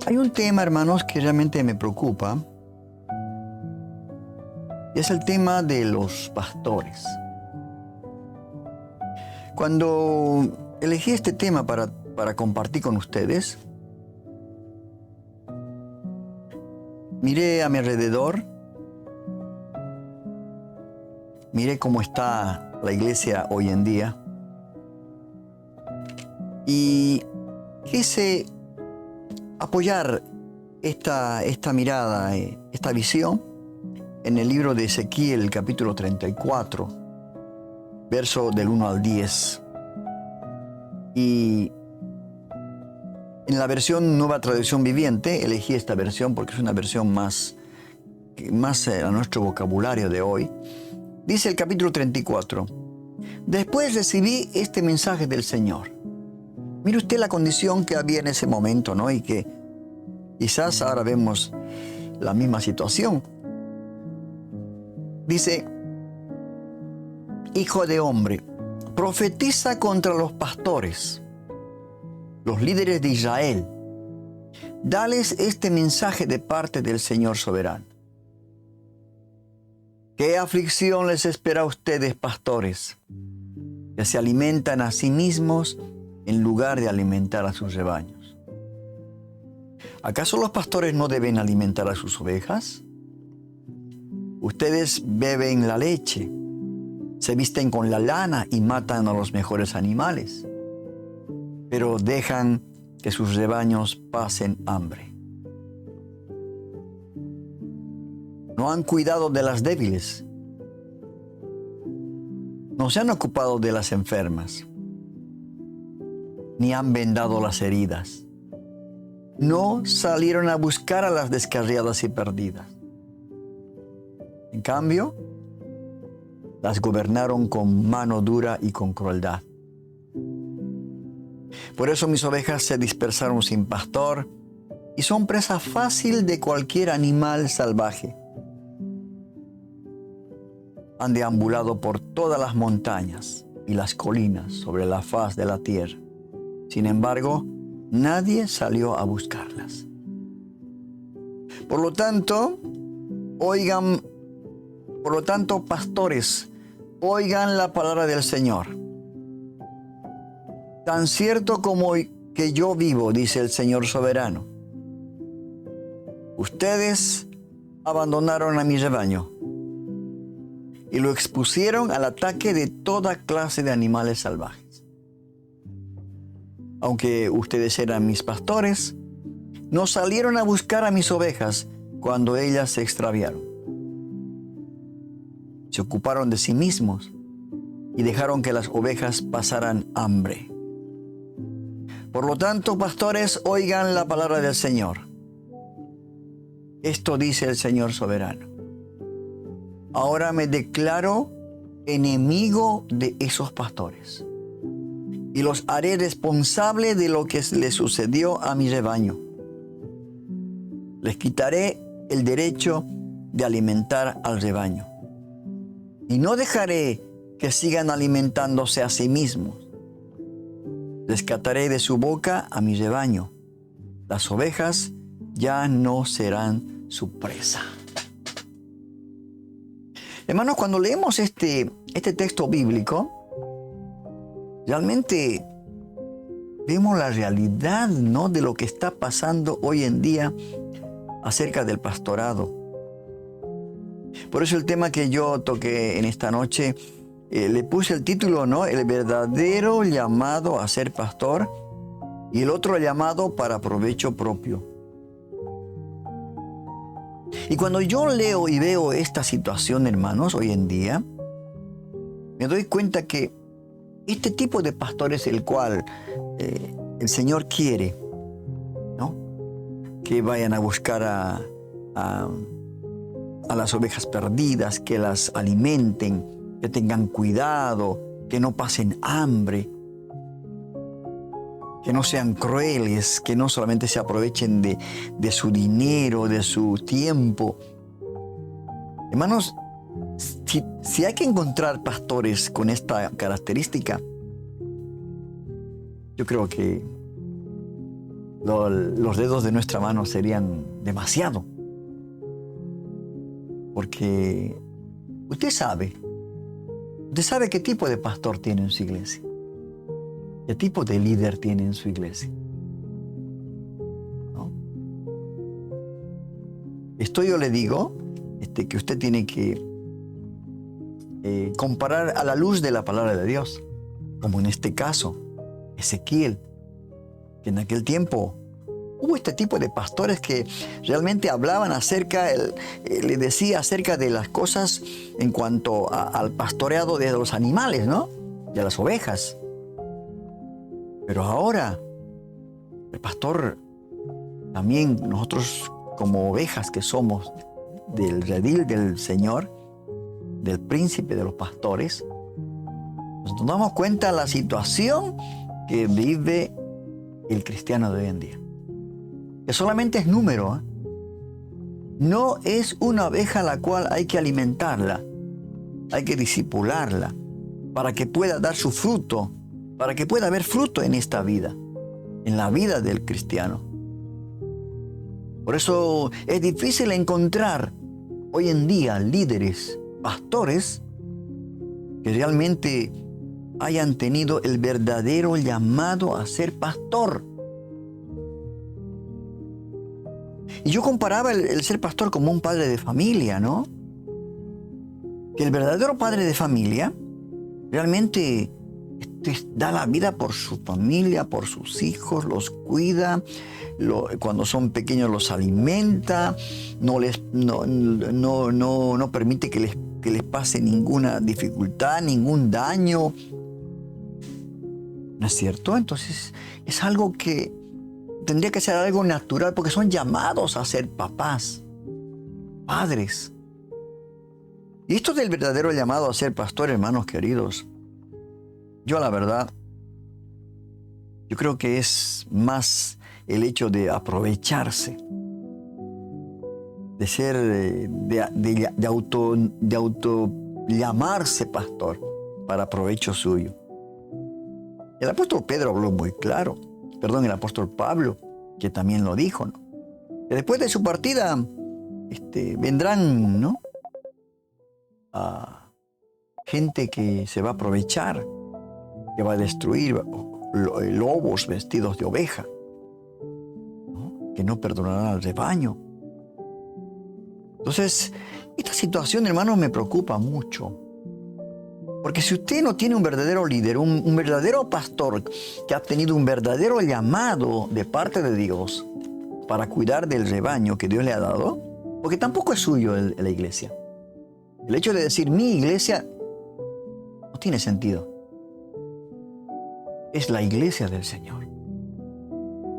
Hay un tema, hermanos, que realmente me preocupa. Y es el tema de los pastores. Cuando elegí este tema para compartir con ustedes, miré a mi alrededor, miré cómo está la iglesia hoy en día y quise apoyar esta mirada, esta visión en el libro de Ezequiel, capítulo 34, verso del 1 al 10. Y en la versión Nueva Traducción Viviente, elegí esta versión porque es una versión más a nuestro vocabulario de hoy. Dice el capítulo 34, después recibí este mensaje del Señor. Mire usted la condición que había en ese momento, ¿no? Y que quizás ahora vemos la misma situación. Dice, hijo de hombre, profetiza contra los pastores, los líderes de Israel. Dales este mensaje de parte del Señor soberano. ¿Qué aflicción les espera a ustedes, pastores, que se alimentan a sí mismos en lugar de alimentar a sus rebaños? ¿Acaso los pastores no deben alimentar a sus ovejas? Ustedes beben la leche, se visten con la lana y matan a los mejores animales, pero dejan que sus rebaños pasen hambre. No han cuidado de las débiles, no se han ocupado de las enfermas, ni han vendado las heridas. No salieron a buscar a las descarriadas y perdidas. En cambio, las gobernaron con mano dura y con crueldad. Por eso mis ovejas se dispersaron sin pastor y son presa fácil de cualquier animal salvaje. Han deambulado por todas las montañas y las colinas sobre la faz de la tierra. Sin embargo, nadie salió a buscarlas. Por lo tanto, pastores, oigan la palabra del Señor. Tan cierto como que yo vivo, dice el Señor soberano, ustedes abandonaron a mi rebaño y lo expusieron al ataque de toda clase de animales salvajes. Aunque ustedes eran mis pastores, no salieron a buscar a mis ovejas cuando ellas se extraviaron. Se ocuparon de sí mismos y dejaron que las ovejas pasaran hambre. Por lo tanto, pastores, oigan la palabra del Señor. Esto dice el Señor soberano. Ahora me declaro enemigo de esos pastores y los haré responsable de lo que les sucedió a mi rebaño. Les quitaré el derecho de alimentar al rebaño y no dejaré que sigan alimentándose a sí mismos. Rescataré de su boca a mi rebaño. Las ovejas ya no serán su presa. Hermanos, cuando leemos este texto bíblico, realmente vemos la realidad, ¿no?, de lo que está pasando hoy en día acerca del pastorado. Por eso el tema que yo toqué en esta noche, le puse el título, ¿no?, el verdadero llamado a ser pastor y el otro llamado para provecho propio. Y cuando yo leo y veo esta situación, hermanos, hoy en día, me doy cuenta que este tipo de pastor es el cual el Señor quiere, ¿no?, que vayan a buscar a las ovejas perdidas, que las alimenten, que tengan cuidado, que no pasen hambre, que no sean crueles, que no solamente se aprovechen de su dinero, de su tiempo. Hermanos, si hay que encontrar pastores con esta característica, yo creo que los dedos de nuestra mano serían demasiado. Porque usted sabe qué tipo de pastor tiene en su iglesia, qué tipo de líder tiene en su iglesia, ¿no? Esto yo le digo que usted tiene que comparar a la luz de la palabra de Dios, como en este caso, Ezequiel, que en aquel tiempo hubo este tipo de pastores que realmente hablaban le decía acerca de las cosas en cuanto al pastoreado de los animales, ¿no? De las ovejas. Pero ahora, el pastor, también nosotros como ovejas que somos del redil del Señor, del príncipe de los pastores, nos damos cuenta de la situación que vive el cristiano de hoy en día. Que solamente es número, ¿eh? No es una oveja a la cual hay que alimentarla, hay que disipularla para que pueda dar su fruto, para que pueda haber fruto en esta vida, en la vida del cristiano. Por eso es difícil encontrar hoy en día líderes, pastores, que realmente hayan tenido el verdadero llamado a ser pastor. Y yo comparaba el ser pastor como un padre de familia, ¿no? Que el verdadero padre de familia realmente da la vida por su familia, por sus hijos, los cuida, cuando son pequeños los alimenta, no permite que les pase ninguna dificultad, ningún daño. ¿No es cierto? Entonces es algo que tendría que ser algo natural, porque son llamados a ser papás, padres. Y esto del verdadero llamado a ser pastor, hermanos queridos, yo la verdad, yo creo que es más el hecho de aprovecharse, de ser, de auto llamarse pastor para provecho suyo. El apóstol Pedro habló muy claro, el apóstol Pablo, que también lo dijo, ¿no? Que después de su partida vendrán, ¿no?, a gente que se va a aprovechar, que va a destruir lobos vestidos de oveja, ¿no?, que no perdonarán al rebaño. Entonces, esta situación, hermanos, me preocupa mucho. Porque si usted no tiene un verdadero líder, un verdadero pastor que ha tenido un verdadero llamado de parte de Dios para cuidar del rebaño que Dios le ha dado, porque tampoco es suyo la iglesia. El hecho de decir mi iglesia no tiene sentido. Es la iglesia del Señor.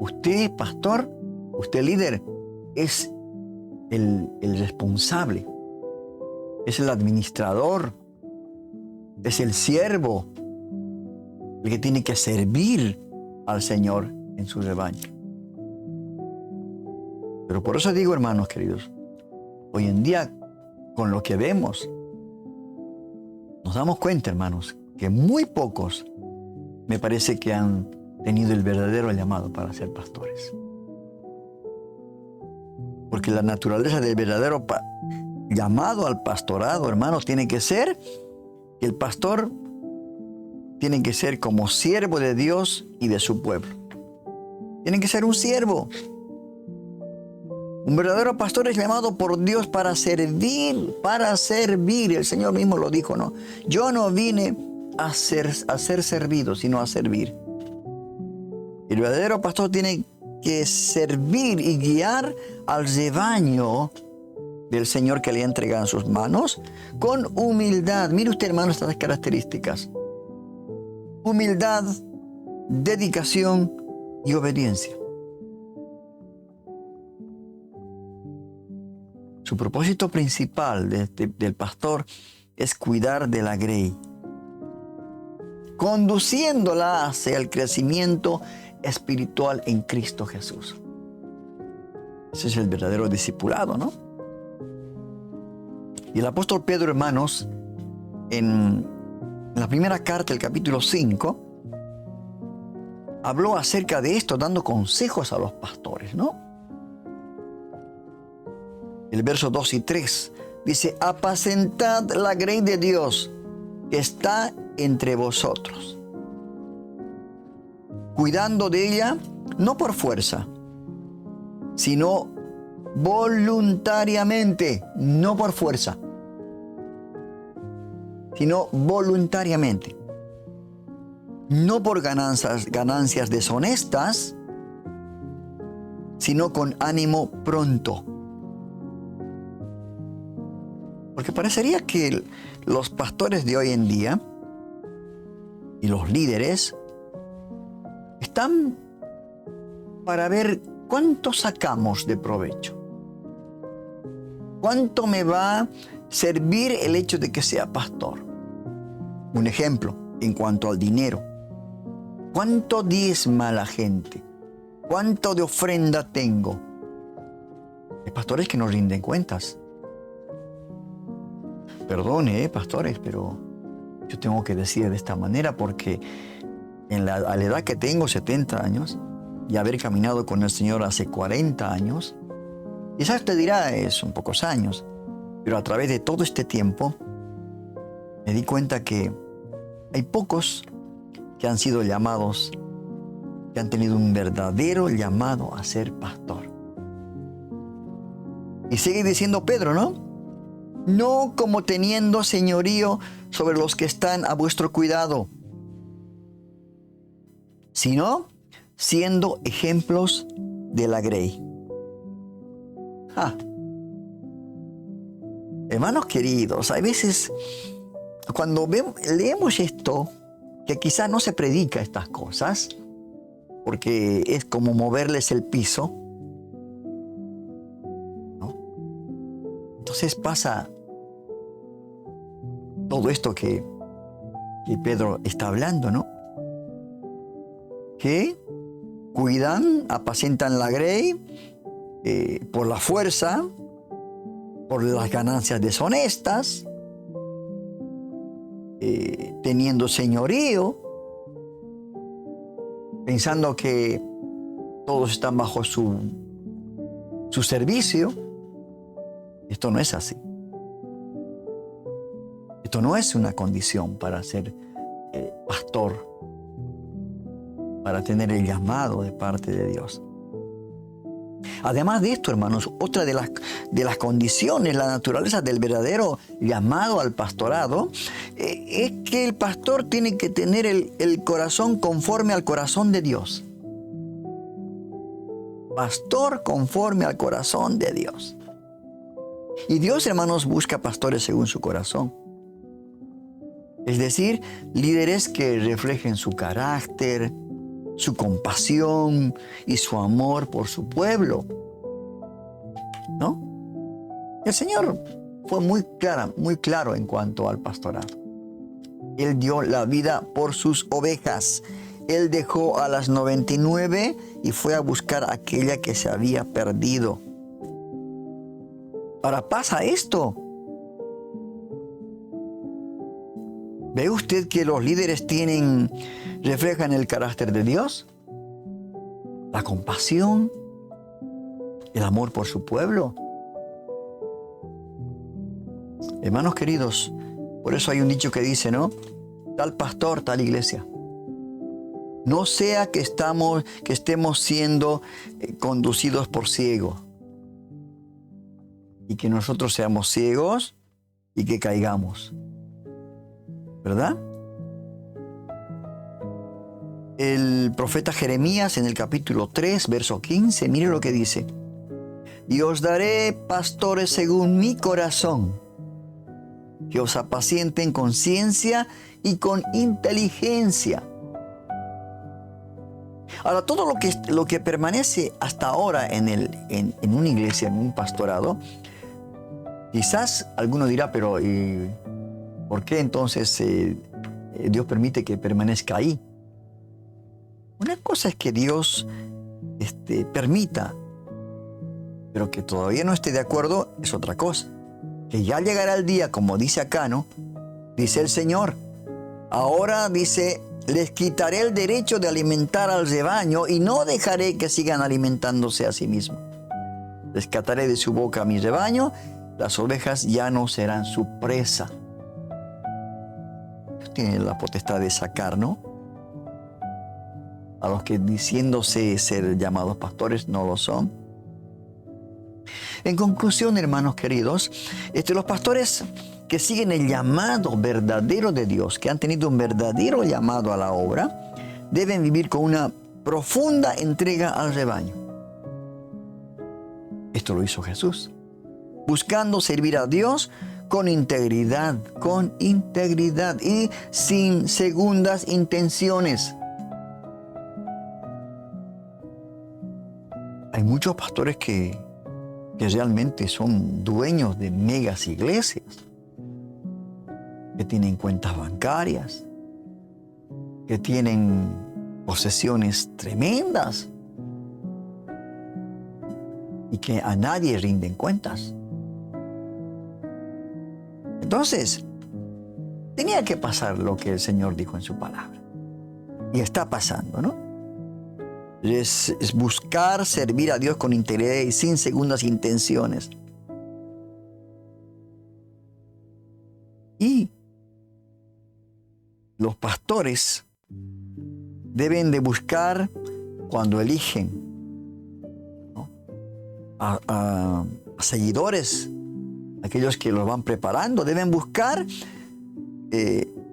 Usted, pastor, usted líder, es el responsable, es el administrador, es el siervo, el que tiene que servir al Señor en su rebaño. Pero por eso digo, hermanos queridos, hoy en día, con lo que vemos, nos damos cuenta, hermanos, que muy pocos me parece que han tenido el verdadero llamado para ser pastores. Porque la naturaleza del verdadero llamado al pastorado, hermanos, tiene que ser que el pastor tiene que ser como siervo de Dios y de su pueblo. Tiene que ser un siervo. Un verdadero pastor es llamado por Dios para servir, para servir. El Señor mismo lo dijo, ¿no? Yo no vine a ser servido, sino a servir. El verdadero pastor tiene que servir y guiar al rebaño del Señor que le ha entregado en sus manos con humildad. Mire usted, hermano, estas características: humildad, dedicación y obediencia. Su propósito principal del pastor es cuidar de la grey, conduciéndola hacia el crecimiento espiritual en Cristo Jesús. Ese es el verdadero discipulado, ¿no? Y el apóstol Pedro, hermanos, en la primera carta, el capítulo 5, habló acerca de esto, dando consejos a los pastores, ¿no? El verso 2 y 3 dice: apacentad la grey de Dios que está entre vosotros, cuidando de ella, no por fuerza, sino voluntariamente, no por fuerza, sino voluntariamente, no por ganancias deshonestas, sino con ánimo pronto. Porque parecería que los pastores de hoy en día y los líderes están para ver cuánto sacamos de provecho. ¿Cuánto me va a servir el hecho de que sea pastor? Un ejemplo, en cuanto al dinero. ¿Cuánto diezma la gente? ¿Cuánto de ofrenda tengo? Hay pastores que no rinden cuentas. Perdone, pastores, pero yo tengo que decir de esta manera porque a la edad que tengo, 70 años, y haber caminado con el Señor hace 40 años, quizás te dirá, son pocos años, pero a través de todo este tiempo me di cuenta que hay pocos que han sido llamados, que han tenido un verdadero llamado a ser pastor. Y sigue diciendo Pedro, ¿no? No como teniendo señorío sobre los que están a vuestro cuidado, sino siendo ejemplos de la grey. Hermanos queridos, hay veces cuando leemos esto, que quizás no se predica estas cosas, porque es como moverles el piso, ¿no? Entonces pasa todo esto que Pedro está hablando, ¿no? Que cuidan, apacentan la grey por la fuerza, por las ganancias deshonestas, teniendo señorío, pensando que todos están bajo su servicio. Esto no es así. Esto no es una condición para ser pastor, para tener el llamado de parte de Dios. Además de esto, hermanos, otra de las condiciones, la naturaleza del verdadero llamado al pastorado, es que el pastor tiene que tener el corazón conforme al corazón de Dios. Pastor conforme al corazón de Dios. Y Dios, hermanos, busca pastores según su corazón. Es decir, líderes que reflejen su carácter, su compasión y su amor por su pueblo, ¿no? El Señor fue muy claro en cuanto al pastorado. Él dio la vida por sus ovejas. Él dejó a las 99 y fue a buscar aquella que se había perdido. Ahora pasa esto. ¿Ve usted que los líderes reflejan el carácter de Dios? La compasión, el amor por su pueblo. Hermanos queridos, por eso hay un dicho que dice, ¿no? Tal pastor, tal iglesia. No sea que estemos siendo conducidos por ciegos y que nosotros seamos ciegos y que caigamos. ¿Verdad? El profeta Jeremías en el capítulo 3, verso 15, mire lo que dice. Y os daré pastores según mi corazón, que os apacienten con ciencia y con inteligencia. Ahora, todo lo que permanece hasta ahora en una iglesia, en un pastorado, quizás alguno dirá, pero ¿y por qué entonces Dios permite que permanezca ahí? Una cosa es que Dios permita, pero que todavía no esté de acuerdo es otra cosa. Que ya llegará el día, como dice acá, ¿no? Dice el Señor, ahora dice, les quitaré el derecho de alimentar al rebaño y no dejaré que sigan alimentándose a sí mismos. Rescataré de su boca a mi rebaño, las ovejas ya no serán su presa. Tienen la potestad de sacar, ¿no? A los que diciéndose ser llamados pastores no lo son. En conclusión, hermanos queridos, los pastores que siguen el llamado verdadero de Dios, que han tenido un verdadero llamado a la obra, deben vivir con una profunda entrega al rebaño. Esto lo hizo Jesús, buscando servir a Dios con integridad y sin segundas intenciones. Hay muchos pastores que realmente son dueños de megas iglesias, que tienen cuentas bancarias, que tienen posesiones tremendas y que a nadie rinden cuentas. Entonces, tenía que pasar lo que el Señor dijo en su palabra. Y está pasando, ¿no? Es buscar servir a Dios con integridad y sin segundas intenciones. Y los pastores deben de buscar, cuando eligen, ¿no?, a seguidores, aquellos que los van preparando, deben buscar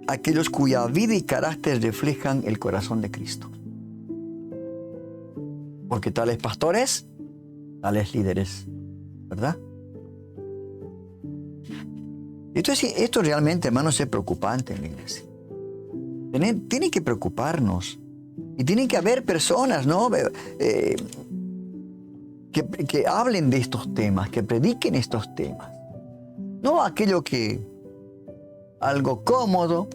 aquellos cuya vida y carácter reflejan el corazón de Cristo. Porque tales pastores, tales líderes, ¿verdad? Esto realmente, hermanos, es preocupante en la iglesia. Tiene que preocuparnos. Y tiene que haber personas, ¿no?, que hablen de estos temas, que prediquen estos temas. No algo cómodo,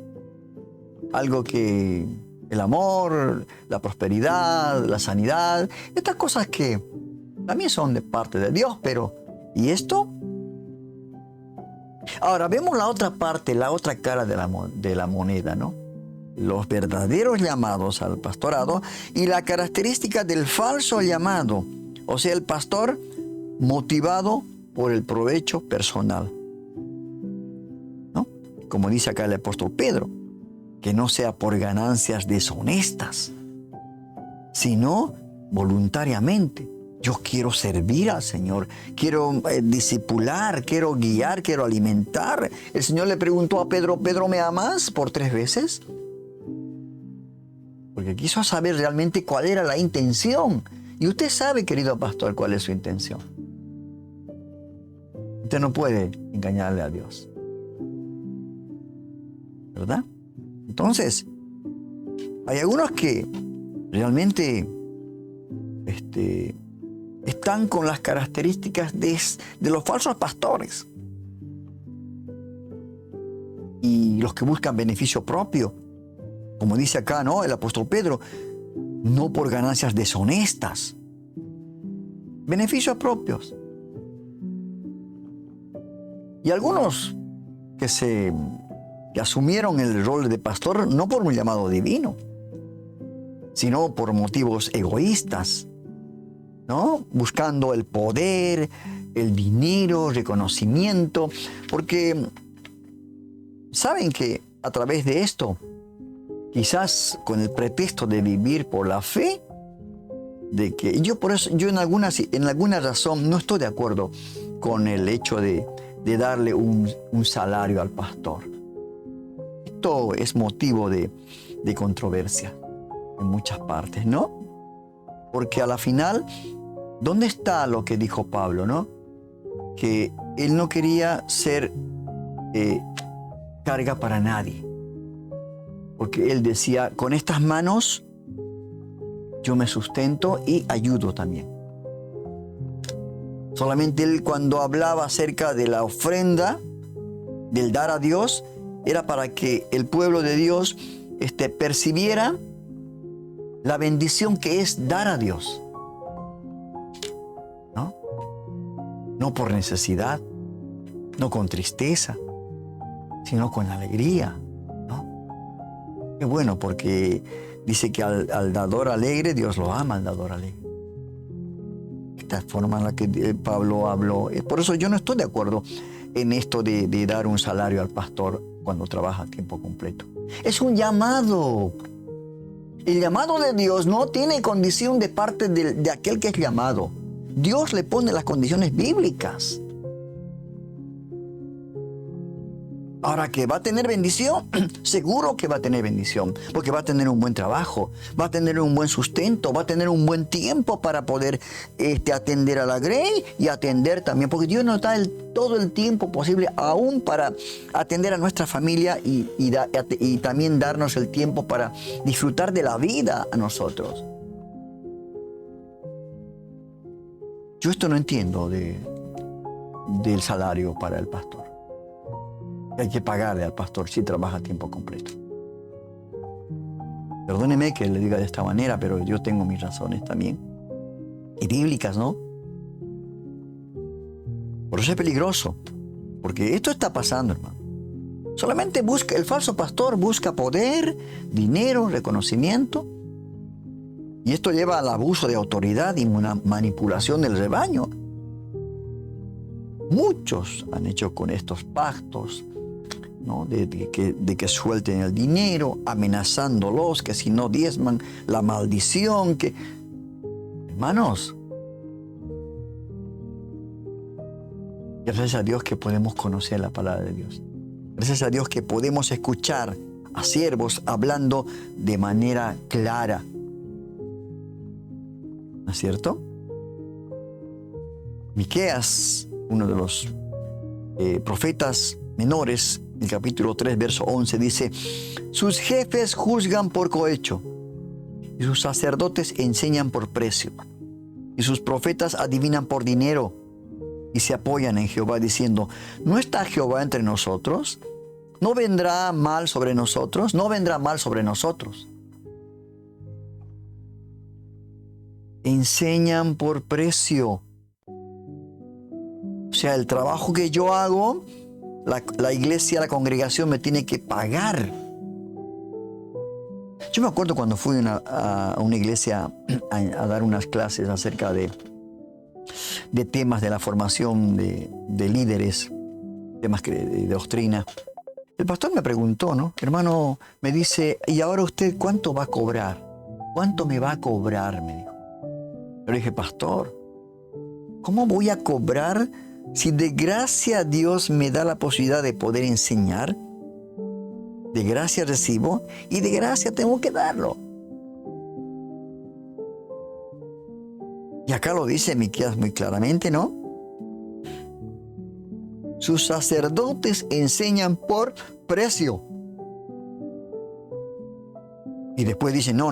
algo que el amor, la prosperidad, la sanidad, estas cosas que también son de parte de Dios, pero ¿y esto? Ahora vemos la otra parte, la otra cara de la moneda, ¿no? Los verdaderos llamados al pastorado y la característica del falso llamado, o sea, el pastor motivado por el provecho personal, ¿no? Como dice acá el apóstol Pedro, que no sea por ganancias deshonestas, sino voluntariamente. Yo quiero servir al Señor, quiero discipular, quiero guiar, quiero alimentar. El Señor le preguntó a Pedro, ¿Pedro me amas? Por 3 veces. Porque quiso saber realmente cuál era la intención. Y usted sabe, querido pastor, cuál es su intención. Usted no puede engañarle a Dios, ¿verdad? Entonces, hay algunos que realmente están con las características de los falsos pastores. Y los que buscan beneficio propio, como dice acá, ¿no?, el apóstol Pedro, no por ganancias deshonestas, beneficios propios. Y algunos que asumieron el rol de pastor no por un llamado divino, sino por motivos egoístas, ¿no?, buscando el poder, el dinero, reconocimiento, porque saben que a través de esto, quizás con el pretexto de vivir por la fe, de que yo en alguna razón no estoy de acuerdo con el hecho de darle un salario al pastor. Esto es motivo de controversia en muchas partes, ¿no? Porque a la final, ¿dónde está lo que dijo Pablo, no? Que él no quería ser carga para nadie. Porque él decía, con estas manos yo me sustento y ayudo también. Solamente él, cuando hablaba acerca de la ofrenda, del dar a Dios, era para que el pueblo de Dios percibiera la bendición que es dar a Dios. ¿No? No por necesidad, no con tristeza, sino con alegría, ¿no? Qué bueno, porque dice que al dador alegre, Dios lo ama al dador alegre. Esta forma en la que Pablo habló. Por eso yo no estoy de acuerdo en esto de dar un salario al pastor cuando trabaja a tiempo completo. Es un llamado. El llamado de Dios no tiene condición de parte de aquel que es llamado. Dios le pone las condiciones bíblicas. Ahora, que va a tener bendición, seguro que va a tener bendición, porque va a tener un buen trabajo, va a tener un buen sustento, va a tener un buen tiempo para poder atender a la grey y atender también, porque Dios nos da todo el tiempo posible aún para atender a nuestra familia y también darnos el tiempo para disfrutar de la vida a nosotros. Yo esto no entiendo del salario para el pastor. Hay que pagarle al pastor si trabaja a tiempo completo. Perdóneme que le diga de esta manera, pero yo tengo mis razones también. Y bíblicas, ¿no? Por eso es peligroso. Porque esto está pasando, hermano. Solamente el falso pastor busca poder, dinero, reconocimiento. Y esto lleva al abuso de autoridad y una manipulación del rebaño. Muchos han hecho con estos pactos, ¿no? de que suelten el dinero, amenazándolos, que si no diezman, la maldición. Hermanos, gracias a Dios que podemos conocer la palabra de Dios. Gracias a Dios que podemos escuchar a siervos hablando de manera clara. ¿No es cierto? Miqueas, uno de los profetas menores, el capítulo 3, verso 11, dice: sus jefes juzgan por cohecho, y sus sacerdotes enseñan por precio, y sus profetas adivinan por dinero, y se apoyan en Jehová diciendo: ¿no está Jehová entre nosotros? ¿No vendrá mal sobre nosotros? ¿No vendrá mal sobre nosotros? Enseñan por precio. O sea, el trabajo que yo hago, la iglesia, la congregación me tiene que pagar. Yo me acuerdo cuando fui a una iglesia a dar unas clases acerca de temas de la formación de líderes, temas de doctrina. El pastor me preguntó, ¿no? Hermano, me dice: ¿y ahora usted cuánto va a cobrar? ¿Cuánto me va a cobrar? Me dijo. Yo le dije: pastor, ¿cómo voy a cobrar si de gracia Dios me da la posibilidad de poder enseñar? De gracia recibo y de gracia tengo que darlo. Y acá lo dice Miqueas muy claramente, ¿no? Sus sacerdotes enseñan por precio. Y después dice: no